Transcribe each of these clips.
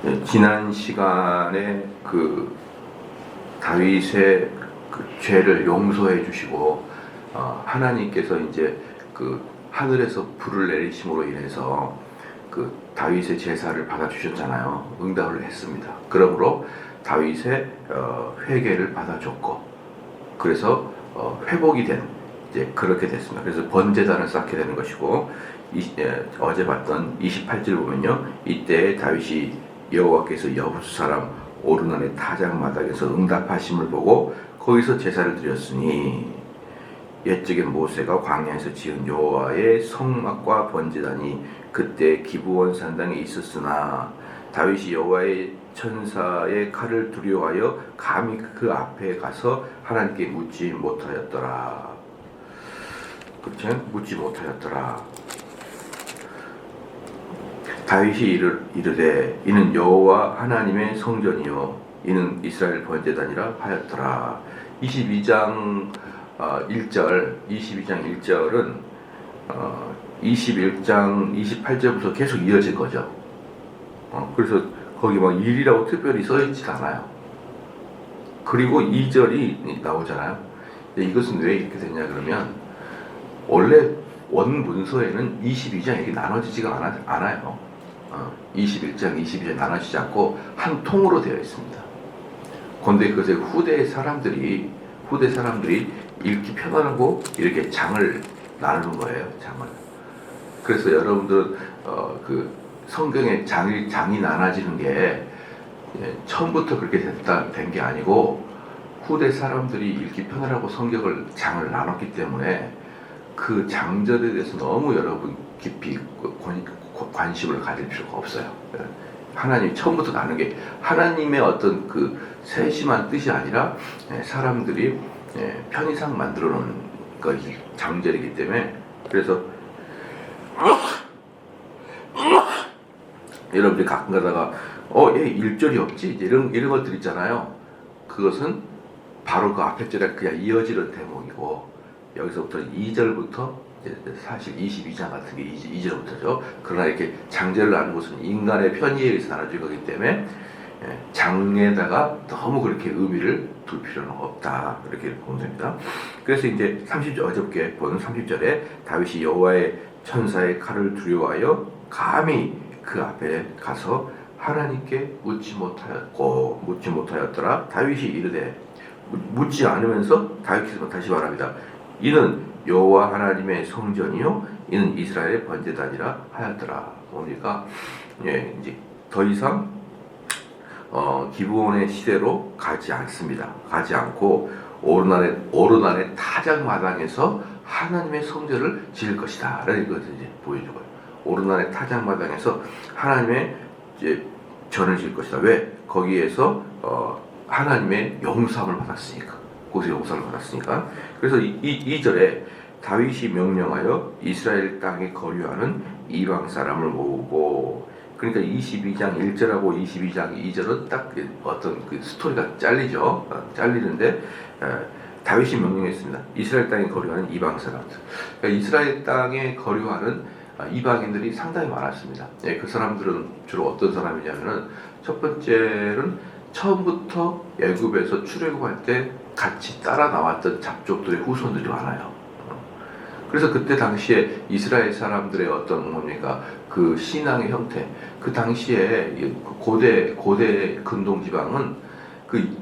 네, 지난 시간에 다윗의 죄를 용서해 주시고 하나님께서 이제 하늘에서 불을 내리심으로 인해서 다윗의 제사를 받아 주셨잖아요. 응답을 했습니다. 그러므로 다윗의 회개를 받아 줬고, 그래서 회복이 된, 이제 그렇게 됐습니다. 그래서 번제단을 쌓게 되는 것이고, 어제 봤던 28절 보면요, 이때 다윗이 여호와께서 여부수 사람 오르난의 타작마당에서 응답하심을 보고 거기서 제사를 드렸으니, 옛적에 모세가 광야에서 지은 여호와의 성막과 번제단이 그때 기브온 산당에 있었으나 다윗이 여호와의 천사의 칼을 두려워하여 감히 그 앞에 가서 하나님께 묻지 못하였더라. 그렇죠? 묻지 못하였더라. 다윗이 이르되 이는 여호와 하나님의 성전이요 이는 이스라엘 번제단이라 하였더라. 22장 1절은 21장 28절부터 계속 이어진 거죠. 그래서 거기 막 일이라고 특별히 써있지 않아요. 그리고 2절이 나오잖아요. 이것은 왜 이렇게 됐냐 그러면, 원래 원문서에는 22장 이렇게 나눠지지가 않아요. 21장, 22장 나눠지지 않고 한 통으로 되어 있습니다. 그런데 그것에 후대 사람들이 읽기 편하고 이렇게 장을 나누는 거예요. 장을. 그래서 여러분들은 성경에 장이 나눠지는 게 처음부터 그렇게 된 게 아니고, 후대 사람들이 읽기 편하라고 성경을 장을 나눴기 때문에 그 장절에 대해서 너무 여러분 깊이 관심을 가질 필요가 없어요. 하나님이 처음부터 나눈 게 하나님의 어떤 세심한 뜻이 아니라 사람들이 편의상 만들어 놓은 것이 장절이기 때문에, 그래서 여러분들이 가끔 가다가 얘 1절이 없지? 이런 것들 있잖아요. 그것은 바로 그 앞에 절에 그냥 이어지는 대목이고, 여기서부터 2절부터 사실 22장 같은 게 2절부터죠. 그러나 이렇게 장절을 나누는 것은 인간의 편의에 의해서 나눠진 거기 때문에 장에다가 너무 그렇게 의미를 둘 필요는 없다, 이렇게 보면 됩니다. 그래서 이제 30절, 어저께 본 30절에 다윗이 여호와의 천사의 칼을 두려워하여 감히 그 앞에 가서 하나님께 묻지 못하였더라. 다윗이 이르되, 묻지 않으면서 다윗께서 다시 말합니다. 이는 여호와 하나님의 성전이요 이는 이스라엘의 번제단이라 하였더라. 보니까 이제 더 이상 기브온의 시대로 가지 않습니다. 가지 않고 오르난의 타작마당에서 하나님의 성전을 지을 것이다 라는 것을 이제 보여주고요. 오르난의 타작마당에서 하나님의 이제 전을 지을 것이다. 왜? 거기에서 하나님의 용서함을 받았으니까. 거기서 용서를 받았으니까. 그래서 2절에 다윗이 명령하여 이스라엘 땅에 거류하는 이방 사람을 모으고, 그러니까 22장 1절하고 22장 2절은 딱 어떤 스토리가 잘리는데, 다윗이 명령했습니다. 이스라엘 땅에 거류하는 이방 사람들. 그러니까 이스라엘 땅에 거류하는 이방인들이 상당히 많았습니다. 그 사람들은 주로 어떤 사람이냐면은, 첫 번째는 처음부터 애굽에서 출애굽할 때 같이 따라 나왔던 잡족들의 후손들이 많아요. 그래서 그때 당시에 이스라엘 사람들의 어떤 그 신앙의 형태, 그 당시에 고대 근동 지방은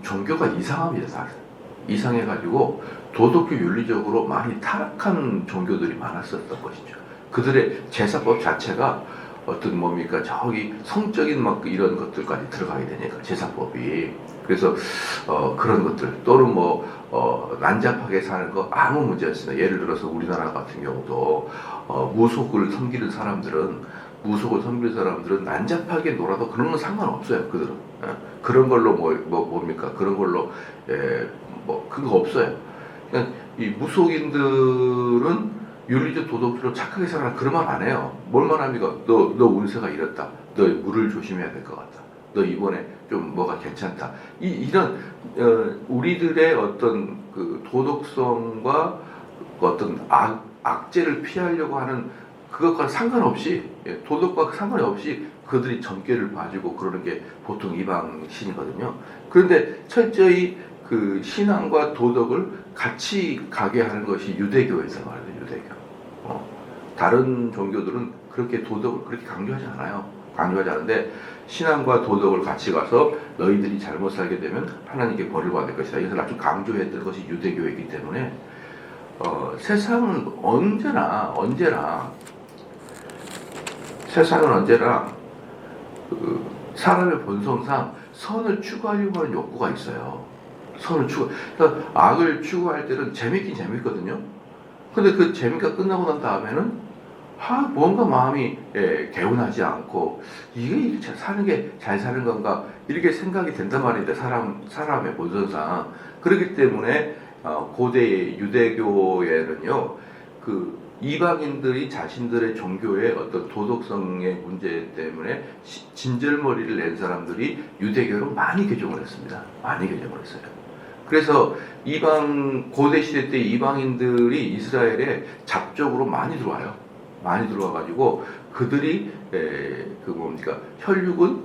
종교가 이상합니다. 이상해가지고 도덕교 윤리적으로 많이 타락한 종교들이 많았었던 것이죠. 그들의 제사법 자체가 어떤 저기 성적인 이런 것들까지 들어가게 되니까, 제사법이. 그래서 그런 것들, 또는 난잡하게 사는 거 아무 문제 없습니다. 예를 들어서 우리나라 같은 경우도 무속을 섬기는 사람들은 난잡하게 놀아도 그런 건 상관없어요. 그들은 그런 걸로 그런 걸로 그거 없어요. 그러니까 이 무속인들은 윤리적 도덕적으로 착하게 살아라 그런 말 안 해요. 뭘만 합니까? 너 운세가 이렇다. 너 물을 조심해야 될 것 같다. 너 이번에 좀 뭐가 괜찮다. 이런 우리들의 어떤 도덕성과 어떤 악재를 피하려고 하는 그것과 상관없이, 도덕과 상관없이 그들이 점괘를 봐주고 그러는 게 보통 이방 신이거든요. 그런데 철저히 그 신앙과 도덕을 같이 가게 하는 것이 유대교에서 말이에요. 유대교. 다른 종교들은 그렇게 도덕을 그렇게 강조하지 않아요. 강조하지 않은데 신앙과 도덕을 같이 가서 너희들이 잘못 살게 되면 하나님께 벌을 받을 것이다. 이것을 아주 강조했던 것이 유대교이기 때문에 세상은 언제나 그 사람의 본성상 선을 추구하려고 하는 욕구가 있어요. 그러니까 악을 추구할 때는 재밌긴 재밌거든요. 근데 그 재미가 끝나고 난 다음에는 뭔가 마음이 개운하지 않고 이게 이렇게 사는 게 잘 사는 건가 이렇게 생각이 된단 말인데 사람의 본성상. 그렇기 때문에 고대 유대교에는요 그 이방인들이 자신들의 종교의 어떤 도덕성의 문제 때문에 진절머리를 낸 사람들이 유대교로 많이 개종을 했습니다. 많이 개종을 했어요. 그래서 고대 시대 때 이방인들이 이스라엘에 잡적으로 많이 들어와요. 많이 들어와가지고 그들이 혈육은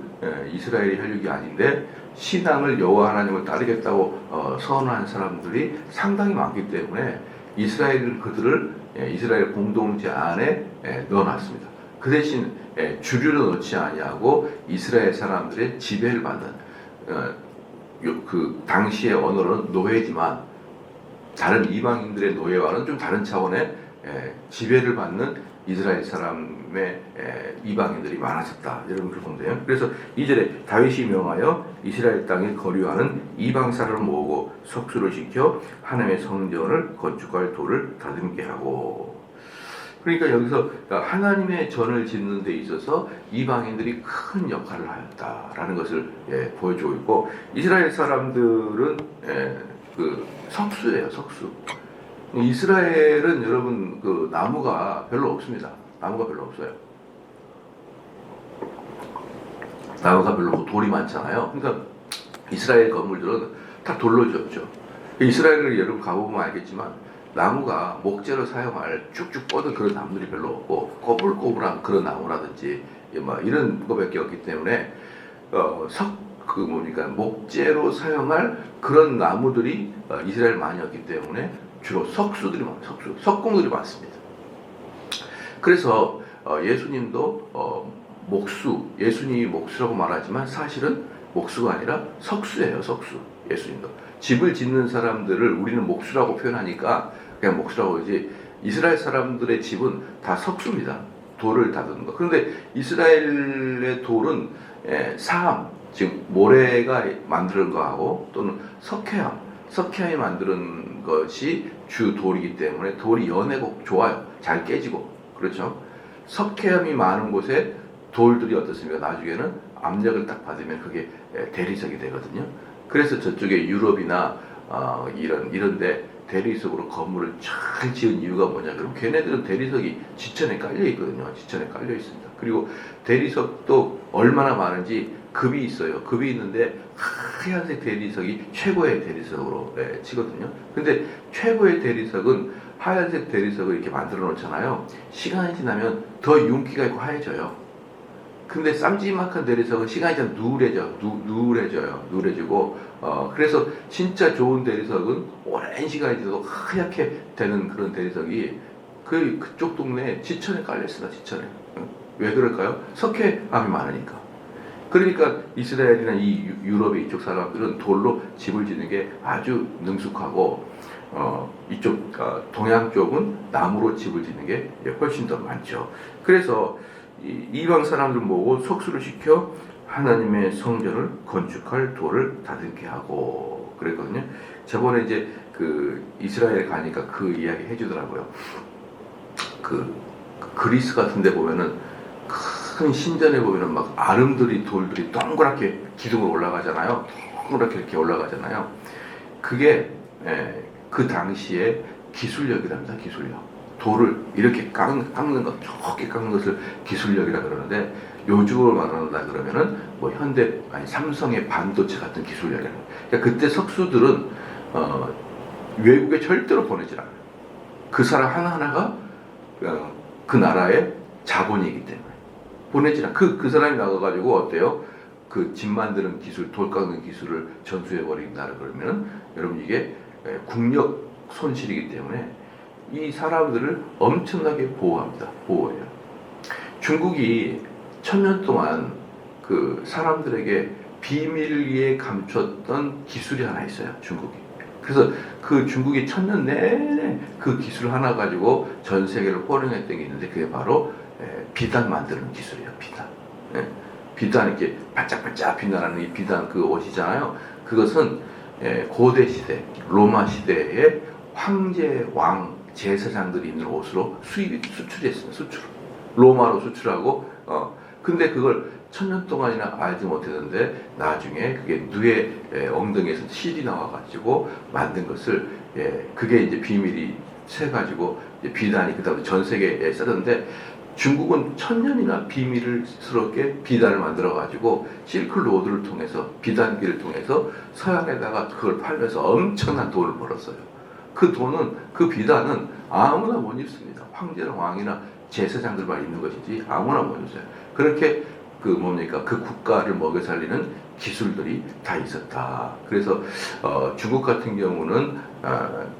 이스라엘의 혈육이 아닌데 신앙을 여호와 하나님을 따르겠다고 선언한 사람들이 상당히 많기 때문에 이스라엘은 그들을 이스라엘 공동체 안에 넣어놨습니다. 그 대신 주류로 넣지 아니하고 이스라엘 사람들의 지배를 받는 그 당시의 언어로는 노예지만 다른 이방인들의 노예와는 좀 다른 차원의 지배를 받는 이스라엘 사람의 이방인들이 많아졌다. 여러분 그렇게 보면 돼요. 그래서 2절에 다윗이 명하여 이스라엘 땅에 거류하는 이방 사람을 모으고 속수를 시켜 하나님의 성전을 건축할 돌을 다듬게 하고. 그러니까 여기서 하나님의 전을 짓는 데 있어서 이방인들이 큰 역할을 하였다라는 것을 보여주고 있고, 이스라엘 사람들은 그 석수예요. 석수. 이스라엘은 여러분 그 나무가 별로 없습니다. 나무가 별로 없어요. 나무가 별로 없고 돌이 많잖아요. 그러니까 이스라엘 건물들은 다 돌로 지었죠. 이스라엘을 여러분 가보면 알겠지만 나무가 목재로 사용할 쭉쭉 뻗은 그런 나무들이 별로 없고 꼬불꼬불한 그런 나무라든지 이런 거밖에 없기 때문에 목재로 사용할 그런 나무들이 이스라엘 많이 없기 때문에 주로 석수들이 많아요. 석공들이 많습니다. 그래서 예수님도 예수님이 목수라고 말하지만 사실은 목수가 아니라 석수예요. 석수. 예수님도 집을 짓는 사람들을 우리는 목수라고 표현하니까 그냥 목수라고 하지, 이스라엘 사람들의 집은 다 석수입니다. 돌을 다듬는 거. 그런데 이스라엘의 돌은 즉 모래가 만드는 거하고 또는 석회암이 만드는 것이 주 돌이기 때문에 돌이 연하고 좋아요. 잘 깨지고. 그렇죠? 석회암이 많은 곳에 돌들이 어떻습니까? 나중에는 압력을 딱 받으면 그게 대리석이 되거든요. 그래서 저쪽에 유럽이나 이런데 대리석으로 건물을 잘 지은 이유가 뭐냐? 그럼 걔네들은 대리석이 지천에 깔려 있거든요. 지천에 깔려 있습니다. 그리고 대리석도 얼마나 많은지 급이 있어요. 급이 있는데 하얀색 대리석이 최고의 대리석으로 치거든요. 근데 최고의 대리석은 하얀색 대리석을 이렇게 만들어 놓잖아요. 시간이 지나면 더 윤기가 있고 하얘져요. 근데 쌈지막한 대리석은 시간이 지나면 누래지고 그래서 진짜 좋은 대리석은 오랜 시간이 지나도 하얗게 되는 그런 대리석이 그쪽 동네에 지천에 깔려있습니다. 지천에. 왜 그럴까요? 석회암이 많으니까. 그러니까 이스라엘이나 이 유럽의 이쪽 사람들은 돌로 집을 짓는 게 아주 능숙하고 이쪽 동양 쪽은 나무로 집을 짓는 게 훨씬 더 많죠. 그래서 이방 사람들 모으고 속수를 시켜 하나님의 성전을 건축할 돌을 다듬게 하고 그랬거든요. 저번에 이제 그 이스라엘 가니까 그 이야기 해주더라고요. 그 그리스 같은 데 보면은 큰 신전에 보면은 막 아름드리 돌들이 동그랗게 기둥으로 올라가잖아요. 동그랗게 이렇게 올라가잖아요. 그게 그 당시에 기술력이랍니다. 기술력. 돌을 이렇게 깎는 것, 좋게 깎는 것을 기술력이라 그러는데, 요즘으로 말한다 그러면은 삼성의 반도체 같은 기술력이라. 그러니까 그때 석수들은 외국에 절대로 보내질 않아요. 그 사람 하나하나가 그 나라의 자본이기 때문에. 보내지나 그 사람이 나가가지고 어때요? 그 집 만드는 기술, 돌 깎는 기술을 전수해 버린다 그러면은 여러분 이게 국력 손실이기 때문에 이 사람들을 엄청나게 보호합니다. 보호해요. 중국이 1000년 동안 그 사람들에게 비밀리에 감췄던 기술이 하나 있어요. 중국이. 그래서 그 중국이 1000년 내내 그 기술 하나 가지고 전 세계를 호령했던 게 있는데 그게 바로 비단 만드는 기술이에요. 비단. 비단 이렇게 반짝반짝 빛나는 이 비단 그 옷이잖아요. 그것은 고대 시대 로마 시대의 황제 왕 제사장들이 입는 옷으로 수출했습니다. 수출. 로마로 수출하고 근데 그걸 1000년 동안이나 알지 못했는데 나중에 그게 누에 엉덩이에서 실이 나와가지고 만든 것을 그게 이제 비밀이 새가지고 비단이 그다음에 전 세계에 쓰는데 중국은 1000년이나 비밀스럽게 비단을 만들어가지고 실크로드를 통해서 비단기를 통해서 서양에다가 그걸 팔면서 엄청난 돈을 벌었어요. 그 돈은 그 비단은 아무나 못 입습니다. 황제나 왕이나 제사장들만 입는 것이지 아무나 못 입어요. 그렇게 그 국가를 먹여 살리는 기술들이 다 있었다. 그래서 중국 같은 경우는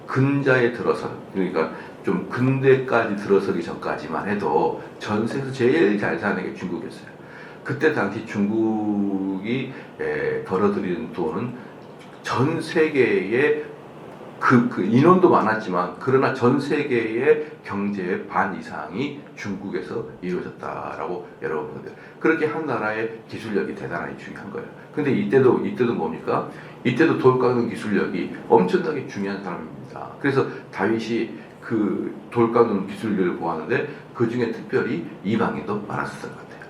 근자에 들어서 그러니까 좀 근대까지 들어서기 전까지만 해도 전 세계에서 제일 잘 사는 게 중국이었어요. 그때 당시 중국이 벌어들이는 돈은 전 세계의 그 인원도 많았지만 그러나 전 세계의 경제의 반 이상이 중국에서 이루어졌다라고 여러분 그렇게 한 나라의 기술력이 대단하게 중요한 거예요. 근데 이때도 뭡니까? 이때도 돌 깎는 기술력이 엄청나게 중요한 사람입니다. 그래서 다윗이 그 돌 깎는 기술력을 보았는데 그 중에 특별히 이방인도 많았었던 것 같아요.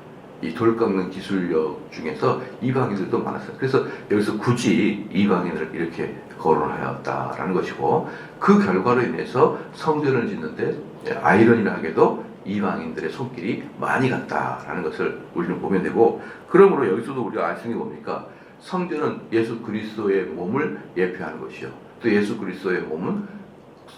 이 돌 깎는 기술력 중에서 이방인들도 많았어요. 그래서 여기서 굳이 이방인을 이렇게 거론하였다라는 것이고 그 결과로 인해서 성전을 짓는데 아이러니하게도 이방인들의 손길이 많이 갔다라는 것을 우리는 보면 되고 그러므로 여기서도 우리가 알 수 있는 게 뭡니까? 성전은 예수 그리스도의 몸을 예표하는 것이요. 또 예수 그리스도의 몸은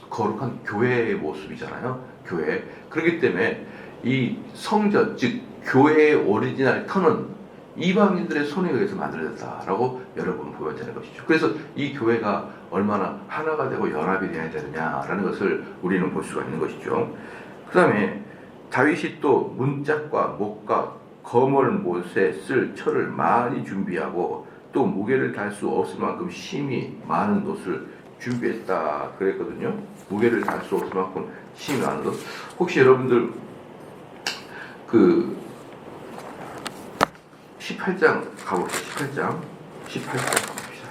거룩한 교회의 모습이잖아요. 교회. 그렇기 때문에 이 성전, 즉 교회의 오리지널 터는 이방인들의 손에 의해서 만들어졌다라고 여러분 보여지는 것이죠. 그래서 이 교회가 얼마나 하나가 되고 연합이 되어야 되느냐라는 것을 우리는 볼 수가 있는 것이죠. 그 다음에 다윗이 또 문짝과 목과 거멀 못에 쓸 철을 많이 준비하고 또 무게를 달 수 없을 만큼 심이 많은 돛을 준비했다 그랬거든요. 무게를 달 수 없을 만큼 심이 많은 돛. 혹시 여러분들 그 18장 가봅시다. 18장 가봅시다.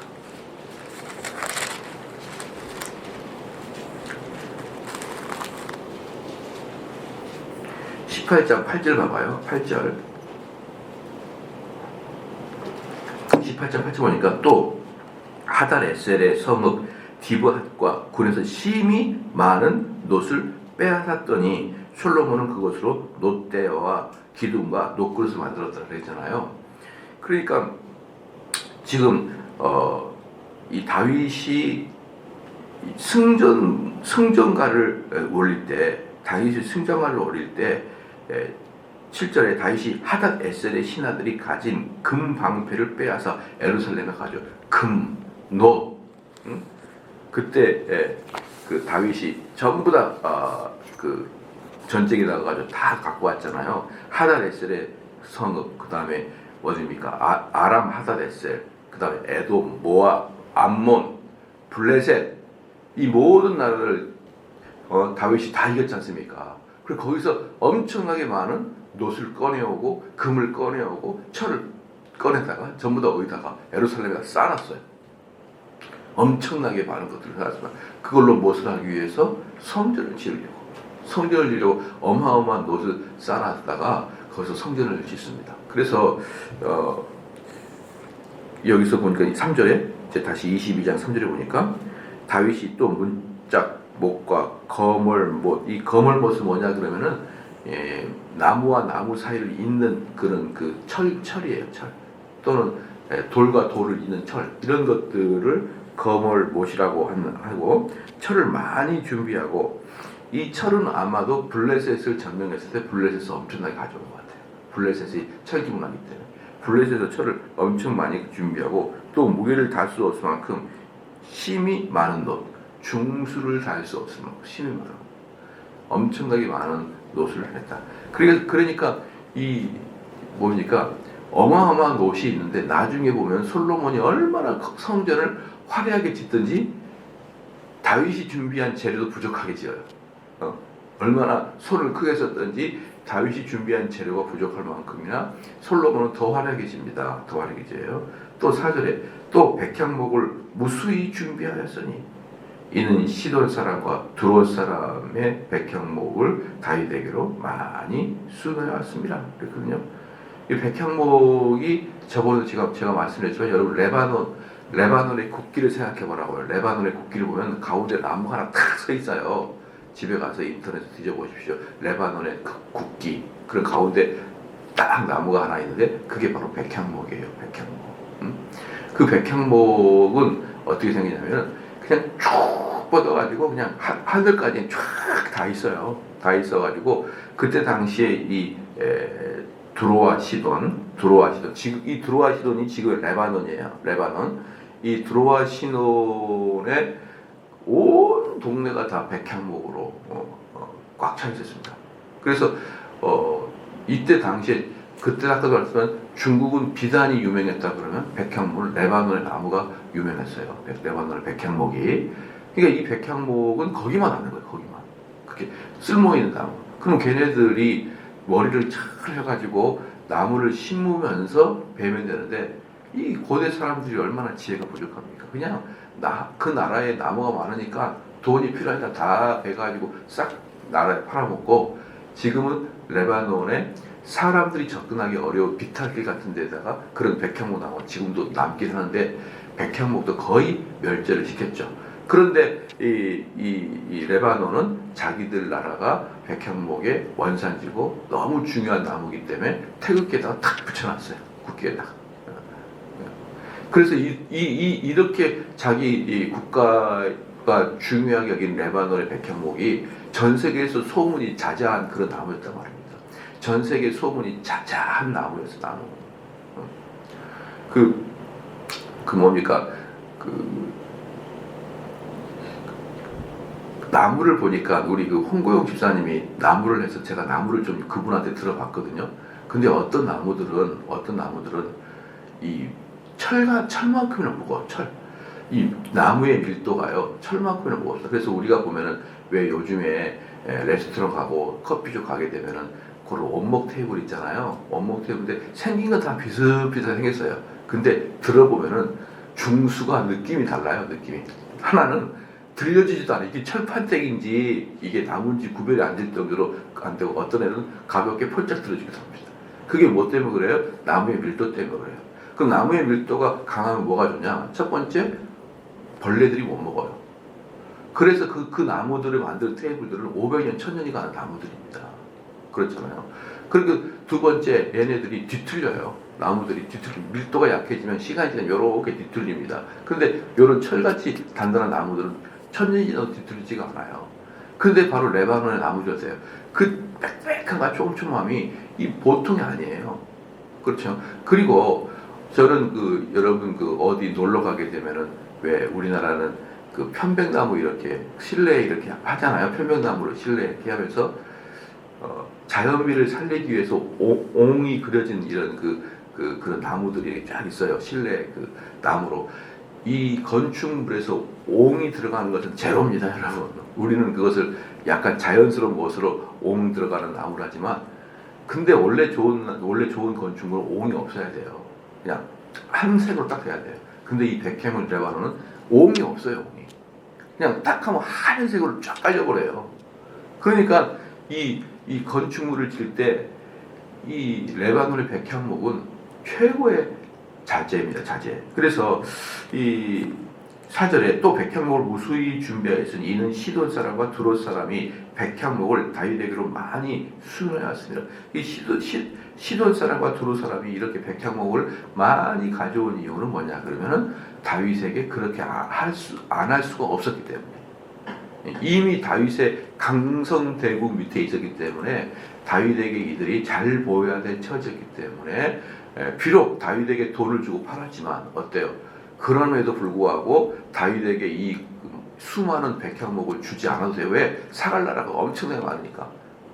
18장 8절 봐봐요. 8절. 18장 8절 보니까 또 하달에셀의 성읍 디브핫과 굴에서 심이 많은 놋을 빼앗았더니 솔로몬은 그것으로 놋대와 기둥과 놋그릇을 만들었다 그랬잖아요. 그러니까 지금 이 다윗이 승전가를 올릴 때 다윗이 승전가를 올릴 때 7절에 다윗이 하닷 에셀의 신하들이 가진 금 방패를 빼앗아 예루살렘에 가져 금, 놋 그때 그 다윗이 전부 다 그 전쟁에 나가가지고 다 갖고 왔잖아요. 하닷 에셀의 성읍 그 다음에 어디입니까? 아람 하닷 에셀 그 다음에 에돔, 모압, 암몬, 블레셋 이 모든 나라를 다윗이 다 이겼지 않습니까? 그리고 거기서 엄청나게 많은 놋을 꺼내오고 금을 꺼내오고 철을 꺼내다가 전부 다 어디다가 예루살렘에다 쌓아놨어요. 엄청나게 많은 것들을 쌓았지만 그걸로 무엇을 하기 위해서 성전을 지으려고 어마어마한 놋을 쌓아놨다가 거기서 성전을 짓습니다. 그래서 여기서 보니까 3절에 이제 다시 22장 3절에 보니까 다윗이 또 문짝 못과 거멀못 이 거멀못은 뭐냐 그러면은 나무와 나무 사이를 잇는 그런 그 철이에요. 철 또는 돌과 돌을 잇는 철 이런 것들을 거멀못이라고 하고 철을 많이 준비하고 이 철은 아마도 블레셋을 점령했을 때 블레셋에서 엄청나게 가져온 것 같아요. 블레셋이 철기문하기 때문에 블레셋에서 철을 엄청 많이 준비하고 또 무게를 달 수 없을 만큼 힘이 많은 놋, 중수를 달 수 없을 만큼 힘이 많은 엄청나게 많은 놋을 했다. 그러니까 이 뭡니까 어마어마한 놋이 있는데 나중에 보면 솔로몬이 얼마나 성전을 화려하게 짓든지 다윗이 준비한 재료도 부족하게 지어요. 얼마나 손을 크게 썼든지 다윗이 준비한 재료가 부족할 만큼이나 솔로몬은 더 화려하게 집니다. 더 화려하게 지어요. 또 4절에 또 백향목을 무수히 준비하였으니 이는 시돈 사람과 두롯 사람의 백향목을 다윗에게로 많이 수놓았습니다. 그랬거든요. 이 백향목이 저번에 제가 말씀드렸지만 여러분 레바논의 국기를 생각해 보라고요. 레바논의 국기를 보면 가운데 나무가 하나 탁 서 있어요. 집에 가서 인터넷에 뒤져보십시오. 레바논의 국기. 그런 가운데 딱 나무가 하나 있는데 그게 바로 백향목이에요. 백향목. 그 백향목은 어떻게 생기냐면 그냥 쭉 뻗어가지고 그냥 하늘까지 쫙 다 있어요. 다 있어가지고 그때 당시에 이 두로와 시돈 지금 이 두로와 시돈이 지금 레바논이에요. 레바논. 이 두로와 시돈의 온 동네가 다 백향목으로 꽉 차 있었습니다. 그래서 이때 당시에 그때 아까도 말씀한 중국은 비단이 유명했다 그러면 백향목, 레바논의 나무가 유명했어요. 레바논의 백향목이. 그러니까 이 백향목은 거기만 하는 거예요. 거기만. 그렇게 쓸모 있는 나무. 그럼 걔네들이 머리를 잘 해가지고 나무를 심으면서 베면 되는데 이 고대 사람들이 얼마나 지혜가 부족합니까? 그냥 그 나라에 나무가 많으니까 돈이 필요하니까 다 베가지고 싹 나라에 팔아먹고 지금은 레바논에 사람들이 접근하기 어려운 비탈길 같은 데다가 그런 백향목 나무가 지금도 남긴 하는데 백향목도 거의 멸절을 시켰죠. 그런데 이 레바논은 자기들 나라가 백향목의 원산지고 너무 중요한 나무이기 때문에 태극기에다가 탁 붙여놨어요. 국기에다가. 그래서 이렇게 자기 국가가 중요하게 여긴 레바논의 백향목이 전 세계에서 소문이 자자한 그런 나무였단 말입니다. 전 세계 소문이 자자한 나무였어, 나무. 뭡니까? 나무를 보니까 우리 홍고영 집사님이 나무를 해서 제가 나무를 좀 그분한테 들어봤거든요. 근데 어떤 나무들은 이 철만큼이나 무거워. 이 나무의 밀도가요 철만큼이나 무겁다. 그래서 우리가 보면은 왜 요즘에 레스토랑 가고 커피숍 가게 되면은 그런 원목 테이블 있잖아요. 원목 테이블인데 생긴 건 다 비슷비슷하게 생겼어요. 근데 들어보면은 중수가 느낌이 달라요. 느낌이 하나는 들려지지도 않아요. 이게 철판tek인지 이게 나무인지 구별이 안 될 정도로 안 되고 어떤 애는 가볍게 폴짝 들어지기도 합니다. 그게 뭐 때문에 그래요? 나무의 밀도 때문에 그래요. 그럼 나무의 밀도가 강하면 뭐가 좋냐? 첫 번째, 벌레들이 못 먹어요. 그래서 그 나무들을 만든 테이블들은 500년, 1000년이 가는 나무들입니다. 그렇잖아요. 그리고 두 번째, 얘네들이 뒤틀려요. 나무들이 밀도가 약해지면 시간이 지나면 이렇게 뒤틀립니다. 그런데 이런 철같이 단단한 나무들은 1000년이 지나도 뒤틀리지가 않아요. 근데 바로 레바논의 나무젓이에요. 그 빽빽함과 촘촘함이 이 보통이 아니에요. 그렇죠. 그리고 저는 여러분 어디 놀러 가게 되면은 왜 우리나라는 편백나무 이렇게 실내에 이렇게 하잖아요. 편백나무를 실내에 이렇게 하면서 자연미를 살리기 위해서 옹이 그려진 이런 그런 나무들이 쫙 있어요. 실내 나무로. 이 건축물에서 옹이 들어가는 것은 제로입니다, 여러분. 우리는 그것을 약간 자연스러운 것으로 옹 들어가는 나무를 하지만, 근데 원래 좋은 건축물은 옹이 없어야 돼요. 그냥 한 색으로 딱 돼야 돼요. 근데 이 백향목 레바논은 옹이 없어요, 옹이. 그냥 딱 하면 하얀색으로 쫙 깔려버려요. 그러니까 이 건축물을 질 때 이 레바논의 백향목은 최고의 자재입니다, 자재. 그래서 이 4절에 또 백향목을 무수히 준비하였으니 이는 시돈 사람과 두롯 사람이 백향목을 다윗에게로 많이 수놓았습니다. 이 시돈 사람과 두롯 사람이 이렇게 백향목을 많이 가져온 이유는 뭐냐? 그러면은 다윗에게 그렇게 안 할 수가 없었기 때문에. 이미 다윗의 강성대국 밑에 있었기 때문에 다윗에게 이들이 잘 보여야 될 처지였기 때문에 비록 다윗에게 돈을 주고 팔았지만 어때요? 그럼에도 불구하고 다윗에게 이 수많은 백향목을 주지 않아도 돼요. 왜? 사갈 나라가 엄청나게 많으니까.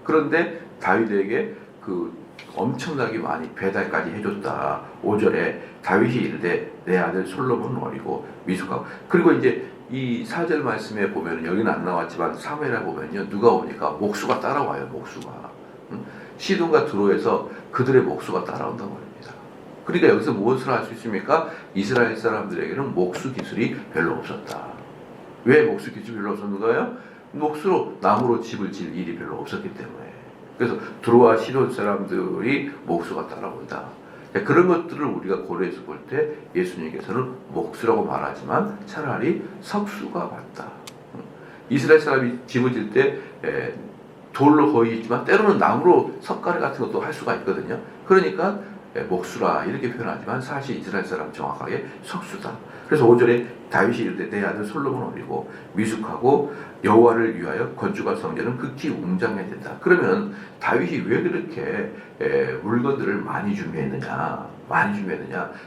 그런데 다윗에게 그 엄청나게 많이 배달까지 해줬다. 5절에 다윗이 이르되 내 아들 솔로몬은 어리고 미숙하고. 그리고 이제 이 4절 말씀에 보면 여기는 안 나왔지만 사무엘에 보면요, 누가 오니까 목수가 따라와요. 목수가 시돈과 두로에서 그들의 목수가 따라온다고 합니다. 그러니까 여기서 무엇을 할 수 있습니까? 이스라엘 사람들에게는 목수 기술이 별로 없었다. 왜 목수 기술이 별로 없었는가요? 목수로 나무로 집을 질 일이 별로 없었기 때문에. 그래서 두로와 시돈 사람들이 목수가 따라온다. 그런 것들을 우리가 고려해서 볼 때 예수님께서는 목수라고 말하지만 차라리 석수가 맞다. 이스라엘 사람이 집을 질 때 돌로 거의 있지만 때로는 나무로 석가래 같은 것도 할 수가 있거든요. 그러니까 목수라 이렇게 표현하지만 사실 이스라엘 사람 정확하게 석수다. 그래서 5절에 다윗이 이르되 내 아들 솔로몬은 어리고 미숙하고 여호와를 위하여 건축할 성전은 극히 웅장해야 된다. 그러면 다윗이 왜 그렇게 물건들을 많이 준비했느냐?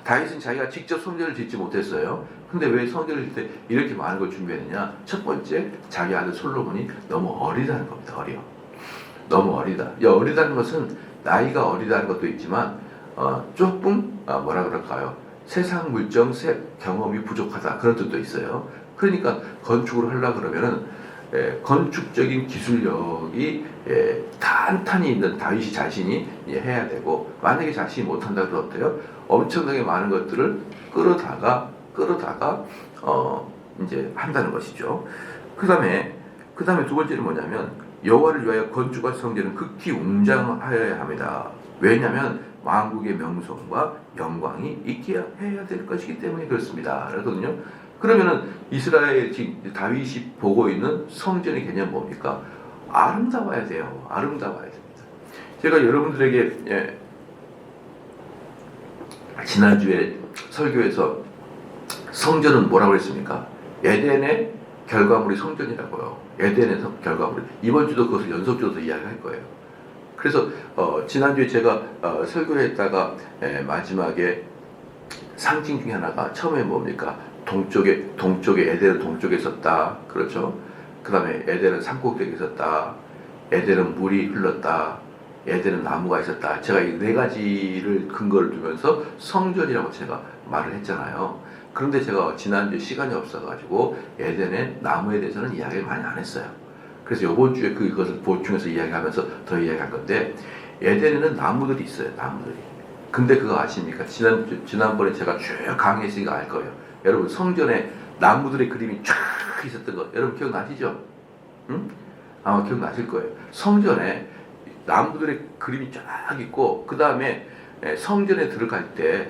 다윗은 자기가 직접 성전을 짓지 못했어요. 근데 왜 성전을 짓을 때 이렇게 많은 걸 준비했느냐? 첫 번째, 자기 아들 솔로몬이 너무 어리다는 겁니다. 너무 어리다. 어리다는 것은 나이가 어리다는 것도 있지만 조금 뭐라 그럴까요? 세상 물정 경험이 부족하다, 그런 뜻도 있어요. 그러니까 건축을 하려고 그러면은 건축적인 기술력이 탄탄히 있는 다윗이 자신이 해야 되고, 만약에 자신이 못한다 그러면 어때요? 엄청나게 많은 것들을 끌어다가 이제 한다는 것이죠. 그 다음에 두 번째는 뭐냐면 여호와를 위하여 건축할 성전은 극히 웅장하여야 합니다. 왜냐하면 왕국의 명성과 영광이 있게 해야 될 것이기 때문에 그렇습니다. 그러거든요. 그러면은 이스라엘 지금 다윗이 보고 있는 성전의 개념 뭡니까? 아름다워야 돼요. 아름다워야 됩니다. 제가 여러분들에게 지난주에 설교에서 성전은 뭐라고 했습니까? 에덴의 결과물이 성전이라고요. 에덴의 결과물. 이번 주도 그것을 연속적으로 이야기할 거예요. 그래서 지난주에 제가 설교했다가 마지막에 상징 중에 하나가 처음에 뭡니까? 동쪽에 에덴은 동쪽에 있었다. 그렇죠? 그 다음에 에덴은 산꼭대기에 있었다. 에덴은 물이 흘렀다. 에덴은 나무가 있었다. 제가 이 네 가지를 근거를 두면서 성전이라고 제가 말을 했잖아요. 그런데 제가 지난주에 시간이 없어가지고 에덴의 나무에 대해서는 이야기를 많이 안 했어요. 그래서 이번 주에 그것을 보충해서 이야기하면서 더 이야기할 건데, 에덴에는 나무들이 있어요. 나무들이. 근데 그거 아십니까? 지난번에 제가 쭉 강의했으니까 알 거예요. 여러분, 성전에 나무들의 그림이 쫙 있었던 거 여러분 기억나시죠? 응? 아마 기억나실 거예요. 성전에 나무들의 그림이 쫙 있고, 그 다음에 성전에 들어갈 때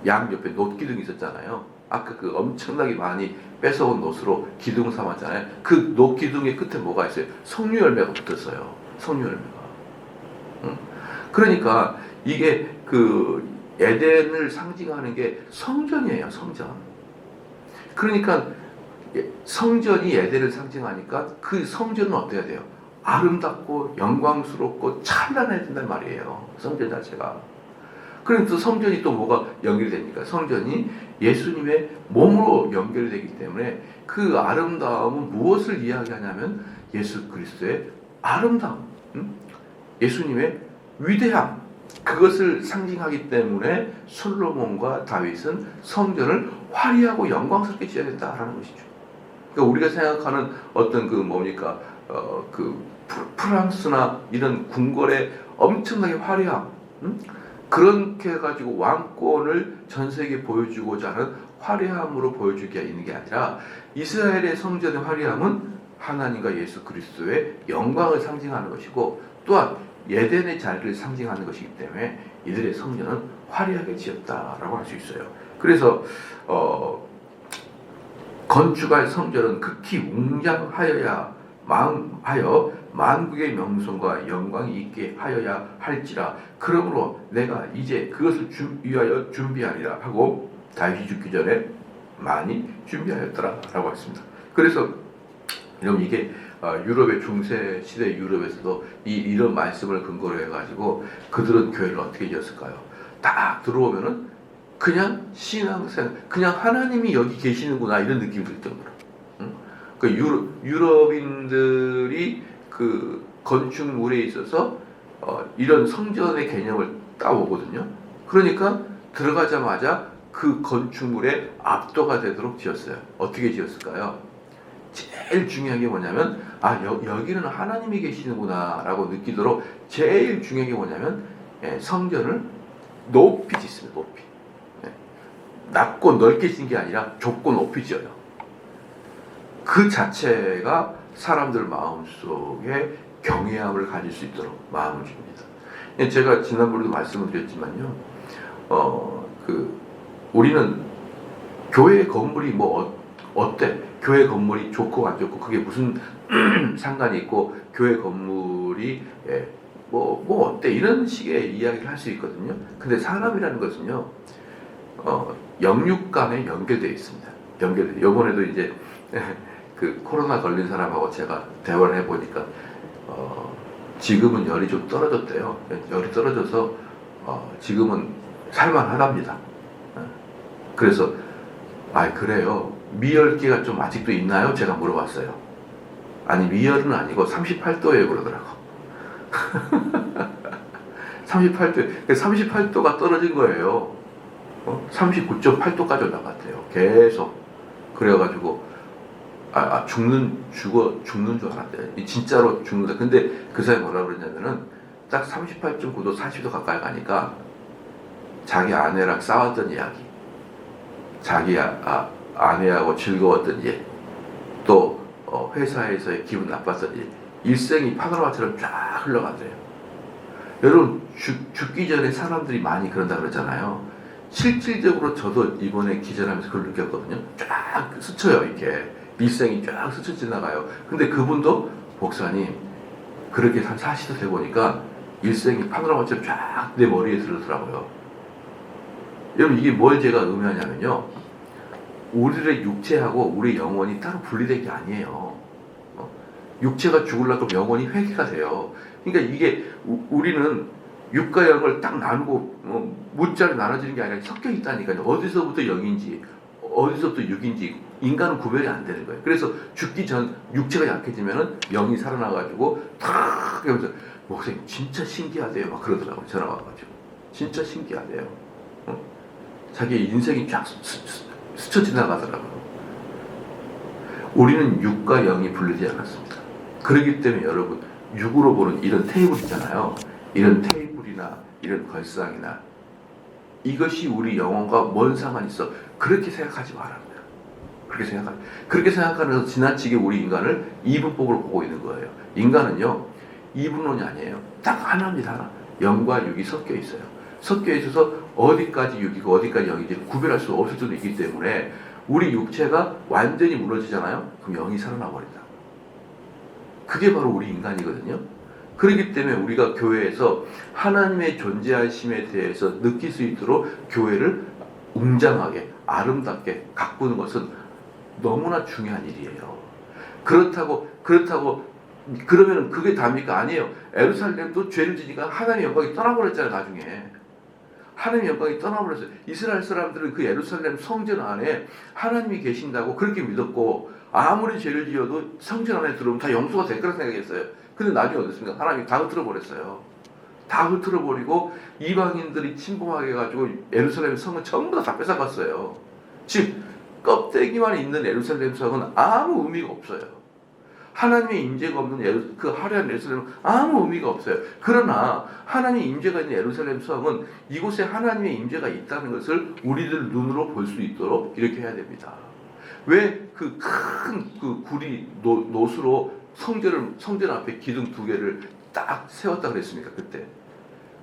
양옆에 놋기둥이 있었잖아요. 아까 그 엄청나게 많이 뺏어온 놋으로 기둥 삼았잖아요. 그 놋기둥의 끝에 뭐가 있어요? 석류 열매가 붙었어요. 석류 열매가. 응? 그러니까 이게 그 에덴을 상징하는 게 성전이에요. 성전. 그러니까 성전이 에덴을 상징하니까 그 성전은 어때야 돼요? 아름답고 영광스럽고 찬란해야 된단 말이에요. 성전 자체가. 그러면서 성전이 또 뭐가 연결이 됩니까? 성전이 예수님의 몸으로 연결이 되기 때문에 그 아름다움은 무엇을 이야기하냐면 예수 그리스도의 아름다움, 예수님의 위대함, 그것을 상징하기 때문에 솔로몬과 다윗은 성전을 화려하고 영광스럽게 지어야 된다라는 것이죠. 그러니까 우리가 생각하는 어떤 그 뭡니까? 프랑스나 이런 궁궐의 엄청나게 화려함, 그렇게 해가지고 왕권을 전 세계에 보여주고자 하는 화려함으로 보여주기가 있는 게 아니라, 이스라엘의 성전의 화려함은 하나님과 예수 그리스도의 영광을 상징하는 것이고, 또한 에덴의 자리를 상징하는 것이기 때문에 이들의 성전은 화려하게 지었다라고 할 수 있어요. 그래서 건축할 성전은 극히 웅장하여야 만국의 명성과 영광이 있게 하여야 할지라. 그러므로 내가 이제 그것을 위하여 준비하리라 하고 다윗이 죽기 전에 많이 준비하였더라 라고 했습니다. 그래서 그럼 이게 유럽의 중세 시대 유럽에서도 이런 말씀을 근거로 해가지고 그들은 교회를 어떻게 지었을까요? 딱 들어오면은 그냥 신앙생활, 그냥 하나님이 여기 계시는구나 이런 느낌이 들 정도로. 응? 그 유럽인들이 그 건축물에 있어서 이런 성전의 개념을 따오거든요. 그러니까 들어가자마자 그 건축물에 압도가 되도록 지었어요. 어떻게 지었을까요? 제일 중요한 게 뭐냐면 여기는 하나님이 계시는구나 라고 느끼도록 제일 중요한 게 뭐냐면 성전을 높이 짓습니다. 높이. 낮고 넓게 짓는 게 아니라 좁고 높이 지어요. 그 자체가 사람들 마음속에 경외함을 가질 수 있도록 마음을 줍니다. 제가 지난번에도 말씀을 드렸지만요. 우리는 교회 건물이 뭐 어때? 교회 건물이 좋고 안 좋고 그게 무슨 상관이 있고 교회 건물이 뭐 어때? 이런 식의 이야기를 할 수 있거든요. 근데 사람이라는 것은요. 영육 간에 연결되어 있습니다. 이번에도 이제 그 코로나 걸린 사람하고 제가 대화를 해보니까 지금은 열이 좀 떨어졌대요. 열이 떨어져서 지금은 살만하답니다. 그래서 그래요. 미열기가 좀 아직도 있나요? 제가 물어봤어요. 아니 미열은 아니고 38도예요 그러더라고. 38도, 38도가 떨어진 거예요. 39.8도까지 올라갔대요. 계속. 그래가지고 죽는 줄 알았대요. 진짜로 죽는다. 근데 그 사람이 뭐라 그랬냐면은 딱 38.9도 40도 가까이 가니까 자기 아내랑 싸웠던 이야기, 자기 아내하고 즐거웠던 일, 또 회사에서의 기분 나빴던 일, 일생이 파노라마처럼 쫙 흘러간대요. 여러분 죽기 전에 사람들이 많이 그런다 그러잖아요. 실질적으로 저도 이번에 기절하면서 그걸 느꼈거든요. 쫙 스쳐요. 이렇게 일생이 쫙 스쳐 지나가요. 근데 그분도 목사님 그렇게 한 40도 돼 보니까 일생이 파노라마처럼 쫙 내 머리에 들어오더라고요. 여러분 이게 뭘 제가 의미하냐면요. 우리의 육체하고 우리 영혼이 따로 분리된 게 아니에요. 육체가 죽으려고 영혼이 회개가 돼요. 그러니까 이게 우리는 육과 영을 딱 나누고 무자로 나눠지는 게 아니라 섞여 있다니까요. 어디서부터 영인지 어디서부터 육인지 인간은 구별이 안 되는 거예요. 그래서 죽기 전 육체가 약해지면은 영이 살아나가지고 탁 하면서 목사님 진짜 신기하대요 막 그러더라고요. 전화 와가지고 진짜 신기하대요. 자기 인생이 쫙 스쳐 지나가더라고요. 우리는 육과 영이 분리되지 않았습니다. 그렇기 때문에 여러분 육으로 보는 이런 테이블 있잖아요. 이런 테이블이나 이런 걸상이나 이것이 우리 영혼과 뭔 상관이 있어? 그렇게 생각하지 말아요. 그렇게 생각하면서 지나치게 우리 인간을 이분법으로 보고 있는 거예요. 인간은요 이분론이 아니에요. 딱 하나입니다. 하나. 영과 육이 섞여 있어요. 섞여 있어서 어디까지 육이고 어디까지 영인지 구별할 수 없을 수도 있기 때문에 우리 육체가 완전히 무너지잖아요. 그럼 영이 살아나 버린다. 그게 바로 우리 인간이거든요. 그렇기 때문에 우리가 교회에서 하나님의 존재하심에 대해서 느낄 수 있도록 교회를 웅장하게 아름답게 가꾸는 것은 너무나 중요한 일이에요. 그렇다고 그러면 그게 답니까? 아니에요. 예루살렘도 죄를 지니까 하나님의 영광이 떠나버렸잖아요. 나중에 하나님의 영광이 떠나버렸어요. 이스라엘 사람들은 그 예루살렘 성전 안에 하나님이 계신다고 그렇게 믿었고 아무리 죄를 지어도 성전 안에 들어오면 다 용서가 될 거라 생각했어요. 근데 나중에 어떻습니까? 하나님이 다 흩어버렸어요. 다 흩어버리고 이방인들이 침범하게 해가지고 예루살렘 성은 전부 다 뺏어갔어요. 즉 껍데기만 있는 예루살렘 성은 아무 의미가 없어요. 하나님의 임재가 없는 그 화려한 예루살렘은 아무 의미가 없어요. 그러나 하나님의 임재가 있는 예루살렘 성은 이곳에 하나님의 임재가 있다는 것을 우리들 눈으로 볼 수 있도록 이렇게 해야 됩니다. 왜 그 큰 그 구리 노수로 성전 앞에 기둥 2개를 딱 세웠다 그랬습니까?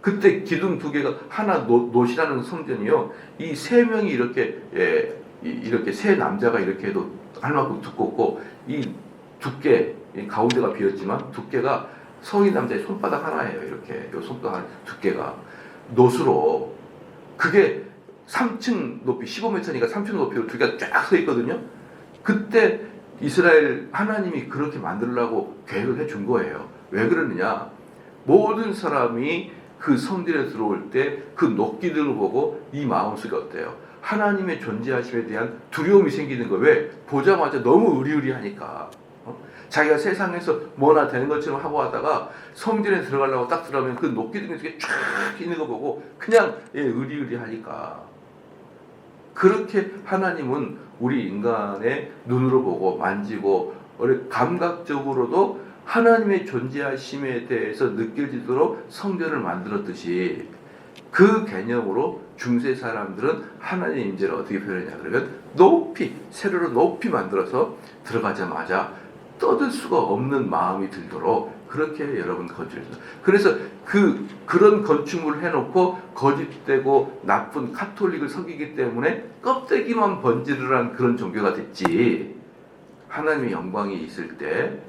그때 기둥 2개가 하나 노시라는 성전이요. 이 3명이 이렇게 이렇게 세 남자가 이렇게 해도 할 만큼 두껍고 이 두께 가운데가 비었지만 두께가 성인 남자의 손바닥 하나예요. 이렇게 요 손바닥 두께가 노수로 그게 3층 높이 15m니까 3층 높이로 2개가 쫙 서 있거든요. 그때 이스라엘 하나님이 그렇게 만들려고 계획을 해준 거예요. 왜 그러느냐? 모든 사람이 그 성전에 들어올 때 그 녹기들을 보고 이 마음속에 어때요? 하나님의 존재하심에 대한 두려움이 생기는 거예요. 왜? 보자마자 너무 의리의리하니까. 자기가 세상에서 뭐나 되는 것처럼 하고 하다가 성전에 들어가려고 딱 들어가면 그 녹기둥 속에 쫙 있는 거 보고 그냥 의리의리하니까. 그렇게 하나님은 우리 인간의 눈으로 보고 만지고 감각적으로도 하나님의 존재하심에 대해서 느껴지도록 성전을 만들었듯이 그 개념으로 중세 사람들은 하나님의 임재를 어떻게 표현하냐 그러면 높이 세로로 높이 만들어서 들어가자마자 떠들 수가 없는 마음이 들도록 그렇게 여러분 건축했어요. 그래서 그런 건축물을 해놓고 거짓되고 나쁜 카톨릭을 섬기기 때문에 껍데기만 번지르르한 그런 종교가 됐지, 하나님의 영광이 있을 때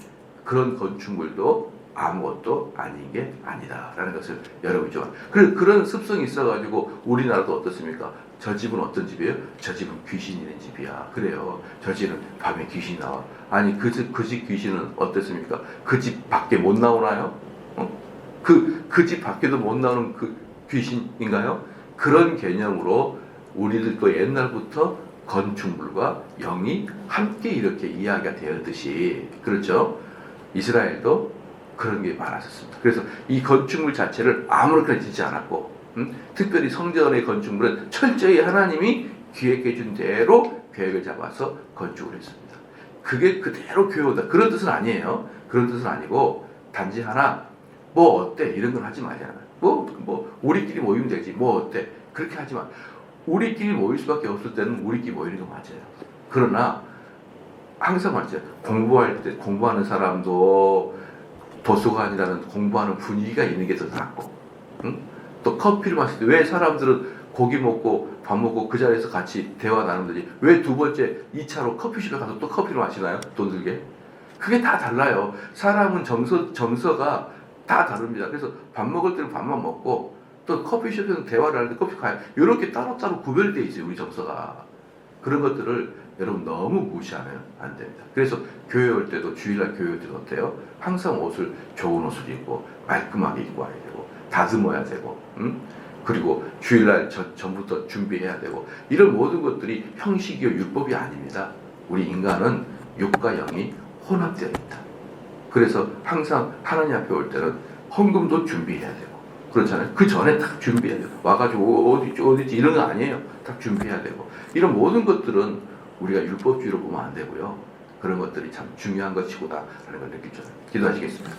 그런 건축물도 아무것도 아닌 게 아니다라는 것을 여러분이 좀 그런 습성이 있어가지고 우리나라도 어떻습니까? 저 집은 어떤 집이에요? 저 집은 귀신이 있는 집이야. 그래요. 저 집은 밤에 귀신이 나와. 아니 그 집 귀신은 어떻습니까? 그 집 밖에 못 나오나요? 그 집 밖에도 못 나오는 그 귀신인가요? 그런 개념으로 우리들도 옛날부터 건축물과 영이 함께 이렇게 이야기가 되었듯이, 그렇죠? 이스라엘도 그런 게 많았었습니다. 그래서 이 건축물 자체를 아무렇게나 짓지 않았고, 특별히 성전의 건축물은 철저히 하나님이 기획해 준 대로 계획을 잡아서 건축을 했습니다. 그게 그대로 교회다 그런 뜻은 아니에요. 그런 뜻은 아니고 단지 하나 뭐 어때 이런 건 하지 말잖아요. 뭐 우리끼리 모이면 되지 뭐 어때 그렇게 하지 마. 우리끼리 모일 수밖에 없을 때는 우리끼리 모이는 거 맞아요. 그러나 항상 말이죠. 공부할 때 공부하는 사람도 도서관이라는 공부하는 분위기가 있는 게 더 낫고, 또 커피를 마실 때 왜 사람들은 고기 먹고 밥 먹고 그 자리에서 같이 대화 나누는지 왜 두 번째 2차로 커피숍에 가서 또 커피를 마시나요? 돈 들게? 그게 다 달라요. 사람은 정서가 다 다릅니다. 그래서 밥 먹을 때는 밥만 먹고 또 커피숍에서 대화를 하는데 커피 가요. 이렇게 따로따로 구별되어 있어요. 우리 정서가. 그런 것들을 여러분 너무 무시하면 안 됩니다. 그래서 교회 올 때도 주일날 교회 올 때도 어때요? 항상 좋은 옷을 입고 말끔하게 입고 와야 되고 다듬어야 되고, 그리고 주일날 전부터 준비해야 되고, 이런 모든 것들이 형식이요 율법이 아닙니다. 우리 인간은 육과 영이 혼합되어 있다. 그래서 항상 하나님 앞에 올 때는 헌금도 준비해야 되고, 그렇잖아요. 그 전에 딱 준비해야 돼요. 와가지고 어디지 이런 거 아니에요. 딱 준비해야 되고, 이런 모든 것들은 우리가 율법주의로 보면 안 되고요. 그런 것들이 참 중요한 것이구나라는 걸 느끼죠. 기도하시겠습니다.